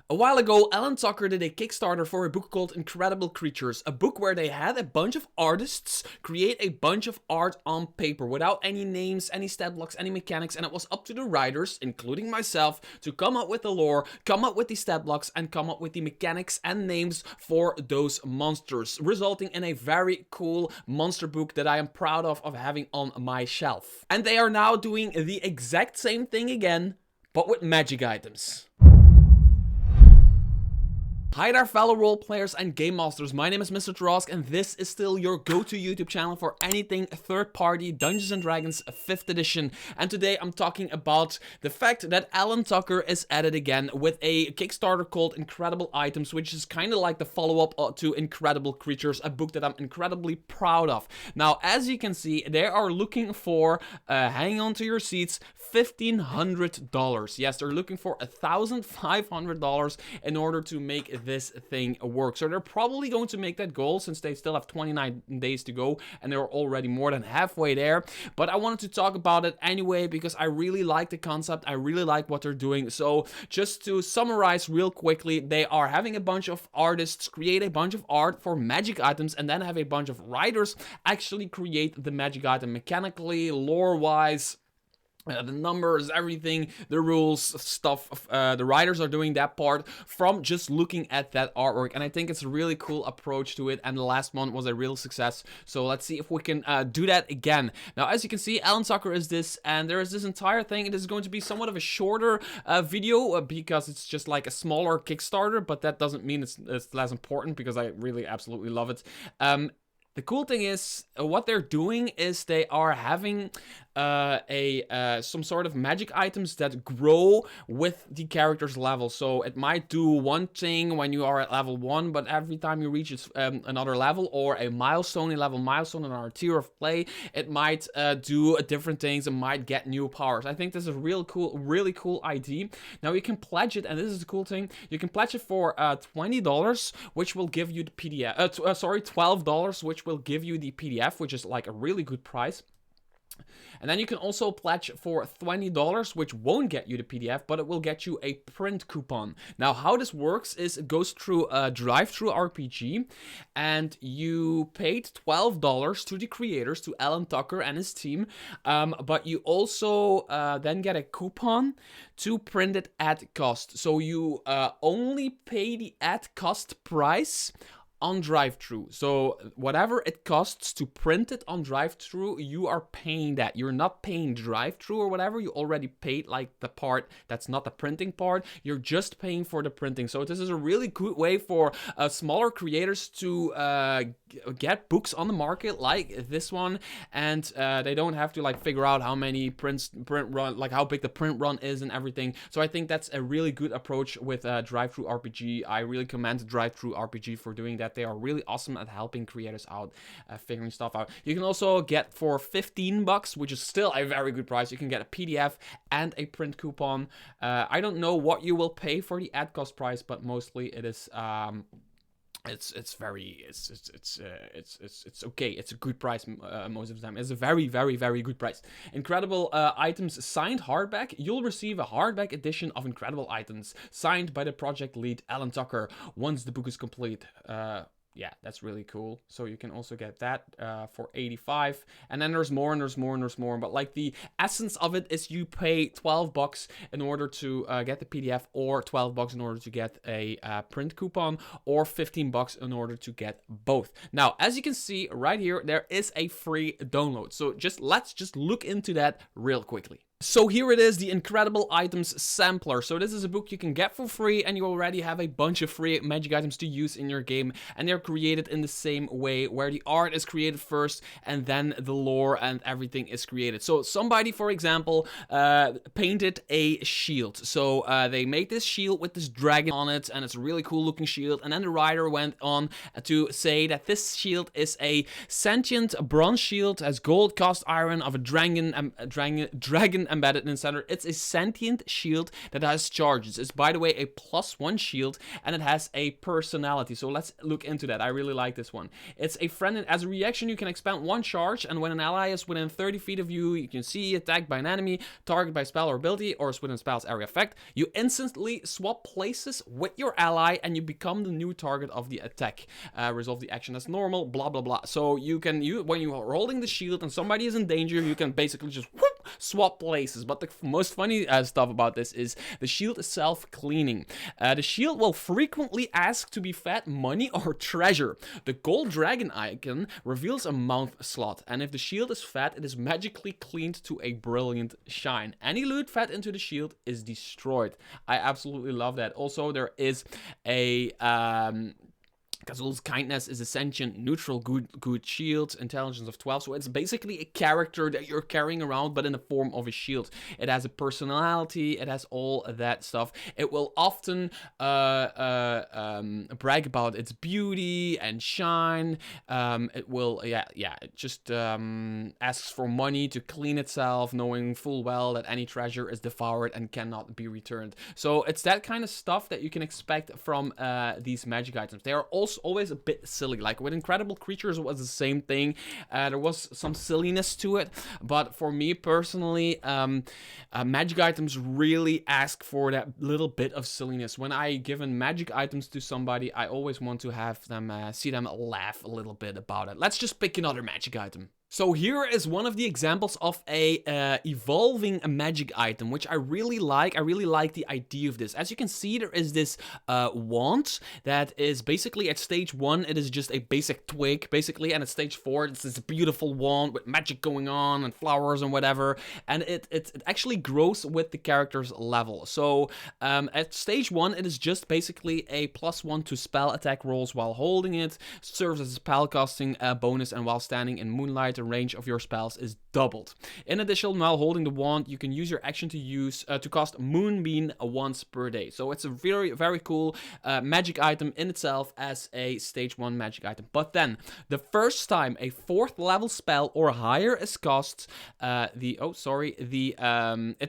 A while ago, Alan Tucker did a Kickstarter for a book called Incredible Creatures, a book where they had a bunch of artists create a bunch of art on paper without any names, any stat blocks, any mechanics, and it was up to the writers, including myself, to come up with the lore, come up with the stat blocks, and come up with the mechanics and names for those monsters, resulting in a very cool monster book that I am proud of having on my shelf. And they are now doing the exact same thing again, but with magic items. Hi there fellow role players and game masters, my name is Mr. Trosk and this is still your go-to YouTube channel for anything third-party Dungeons & Dragons 5th edition. And today I'm talking about the fact that Alan Tucker is at it again with a Kickstarter called Incredible Items, which is kind of like the follow-up to Incredible Creatures, a book that I'm incredibly proud of. Now, as you can see, they are looking for, hang on to your seats, $1,500. Yes, they're looking for $1,500 in order to make this thing work. So they're probably going to make that goal since they still have 29 days to go and they're already more than halfway there. But I wanted to talk about it anyway because I really like the concept. I really like what they're doing. So just to summarize real quickly, they are having a bunch of artists create a bunch of art for magic items and then have a bunch of writers actually create the magic item mechanically, lore-wise. The numbers, everything, the rules, stuff, the writers are doing that part from just looking at that artwork. And I think it's a really cool approach to it. And the last one was a real success. So let's see if we can do that again. Now, as you can see, Alan Tucker is this, and there is this entire thing. It is going to be somewhat of a shorter video because it's just like a smaller Kickstarter. But that doesn't mean it's less important because I really absolutely love it. The cool thing is, what they're doing is they are having some sort of magic items that grow with the character's level. So it might do one thing when you are at level 1, but every time you reach another level or a milestone in our tier of play, it might do different things and might get new powers. I think this is a really cool idea. Now you can pledge it, and this is the cool thing. You can pledge it for $20, which will give you the PDF. $12, which will give you the PDF, which is like a really good price. And then you can also pledge for $20, which won't get you the PDF, but it will get you a print coupon. Now, how this works is it goes through a drive-through RPG, and you paid $12 to the creators, to Alan Tucker and his team, but you also then get a coupon to print it at cost. So you only pay the at cost price on drive-thru. So whatever it costs to print it on drive-thru, you are paying that. You're not paying drive-thru or whatever. You already paid like the part that's not the printing part. You're just paying for the printing. So this is a really good way for smaller creators to get books on the market like this one, and they don't have to like figure out how many print run, like how big the print run is and everything. So I think that's a really good approach with drive-thru RPG. I really commend drive-thru RPG for doing that. They are really awesome at helping creators out, figuring stuff out. You can also get for $15, which is still a very good price. You can get a PDF and a print coupon. I don't know what you will pay for the ad cost price, but mostly it is. It's okay. It's a good price most of the time. It's a very good price. Incredible Items signed hardback. You'll receive a hardback edition of Incredible Items signed by the project lead Alan Tucker once the book is complete. Yeah, that's really cool. So you can also get that for $85. And then there's more and there's more and there's more. But like the essence of it is you pay $12 in order to get the PDF, or $12 in order to get a print coupon, or $15 in order to get both. Now, as you can see right here, there is a free download. So let's just look into that real quickly. So here it is, the Incredible Items Sampler. So this is a book you can get for free, and you already have a bunch of free magic items to use in your game, and they're created in the same way, where the art is created first, and then the lore and everything is created. So somebody, for example, painted a shield. So they made this shield with this dragon on it, and it's a really cool looking shield, and then the writer went on to say that this shield is a sentient bronze shield, has gold cast iron of a dragon shield embedded in the center. It's a sentient shield that has charges. It's, by the way, a +1 shield, and it has a personality. So let's look into that. I really like this one. It's a friend, and as a reaction, you can expend 1 charge, and when an ally is within 30 feet of you, you can see attacked by an enemy, target by spell or ability, or is within spell's area effect. You instantly swap places with your ally, and you become the new target of the attack. Resolve the action as normal, blah blah blah. So you can, when you are holding the shield and somebody is in danger, you can basically just whoop, swap places. But the most funny stuff about this is the shield is self-cleaning. The shield will frequently ask to be fed money or treasure. The gold dragon icon reveals a mouth slot, and if the shield is fed, it is magically cleaned to a brilliant shine. Any loot fed into the shield is destroyed. I absolutely love that. Also, there is a Kazul's kindness is a sentient, neutral, good shield, intelligence of 12. So it's basically a character that you're carrying around, but in the form of a shield. It has a personality. It has all that stuff. It will often brag about its beauty and shine. It will, it just asks for money to clean itself, knowing full well that any treasure is devoured and cannot be returned. So it's that kind of stuff that you can expect from these magic items. They are also always a bit silly. Like with Incredible Creatures, it was the same thing. There was some silliness to it, but for me personally, magic items really ask for that little bit of silliness. When I given magic items to somebody, I always want to have them see them laugh a little bit about it. Let's just pick another magic item. So here is one of the examples of a evolving magic item, which I really like. I really like the idea of this. As you can see, there is this wand that is basically at stage 1, it is just a basic twig, basically, and at stage 4, it's this beautiful wand with magic going on and flowers and whatever, and it actually grows with the character's level. So at stage 1, it is just basically a +1 to spell attack rolls while holding it, serves as a spell casting bonus, and while standing in moonlight, the range of your spells is doubled. In addition, while holding the wand, you can use your action to cast Moonbeam once per day. So it's a very, very cool magic item in itself as a stage 1 magic item. But then, the first time a 4th level spell or higher is cast, it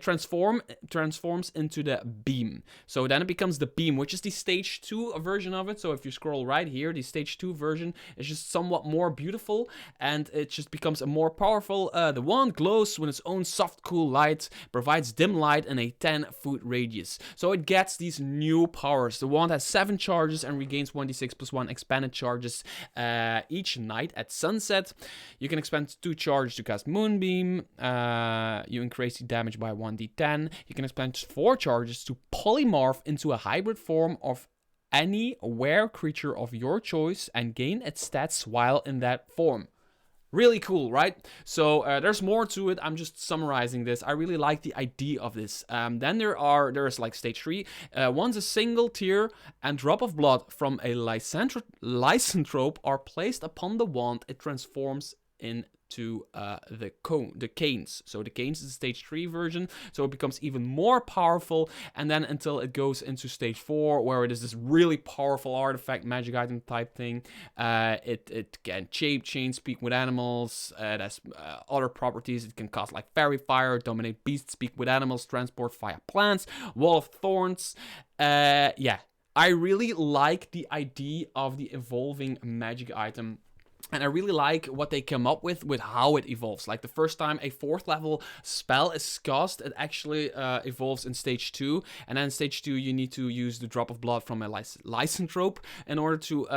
transforms into the beam. So then it becomes the beam, which is the stage 2 version of it. So if you scroll right here, the stage 2 version is just somewhat more beautiful, and it just becomes a more powerful. The wand glows with its own soft, cool light, provides dim light in a 10-foot radius. So it gets these new powers. The wand has 7 charges and regains 1d6 + 1 expanded charges each night at sunset. You can expend 2 charges to cast Moonbeam. You increase the damage by 1d10. You can expend 4 charges to polymorph into a hybrid form of any were creature of your choice and gain its stats while in that form. Really cool, right? So there's more to it. I'm just summarizing this. I really like the idea of this. Then there's like stage 3. Once a single tear and drop of blood from a lycanthrope are placed upon the wand, it transforms into the canes. So the canes is the stage 3 version, so it becomes even more powerful, and then until it goes into stage 4, where it is this really powerful artifact magic item type thing. It can shape, change, speak with animals. It has other properties. It can cast like fairy fire, dominate beasts, speak with animals, transport via plants, wall of thorns. I really like the idea of the evolving magic item. And I really like what they come up with how it evolves. Like the first time a 4th level spell is cast, it actually evolves in stage 2. And then in stage 2, you need to use the drop of blood from a lycanthrope in order to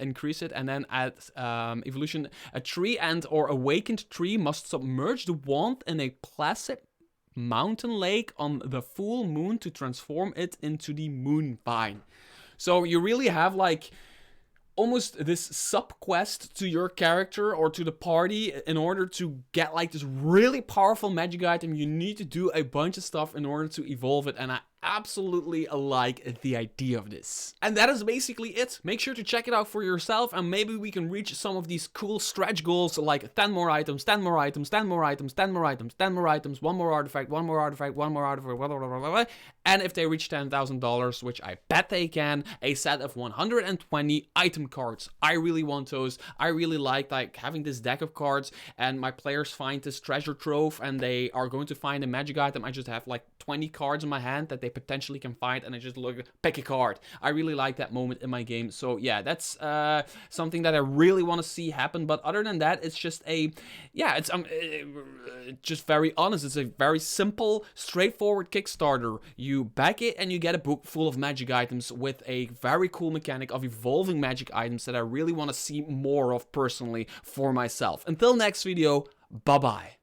increase it. And then at evolution, a tree or awakened tree must submerge the wand in a placid mountain lake on the full moon to transform it into the Moonvine. So you really have like almost this sub-quest to your character or to the party. In order to get like this really powerful magic item, you need to do a bunch of stuff in order to evolve it, and I absolutely like the idea of this. And that is basically it. Make sure to check it out for yourself, and maybe we can reach some of these cool stretch goals like 10 more items, 10 more items, 10 more items, 10 more items, 10 more items, one more artifact, one more artifact, one more artifact, blah, blah, blah, blah, blah. And if they reach $10,000, which I bet they can, a set of 120 item cards. I really want those. I really like having this deck of cards, and my players find this treasure trove and they are going to find a magic item. I just have like 20 cards in my hand that they potentially can find, and I just pick a card. I really like that moment in my game. So yeah, that's something that I really want to see happen. But other than that, it's just it's just very honest. It's a very simple, straightforward Kickstarter. You back it and you get a book full of magic items with a very cool mechanic of evolving magic items that I really want to see more of personally for myself. Until next video, bye bye.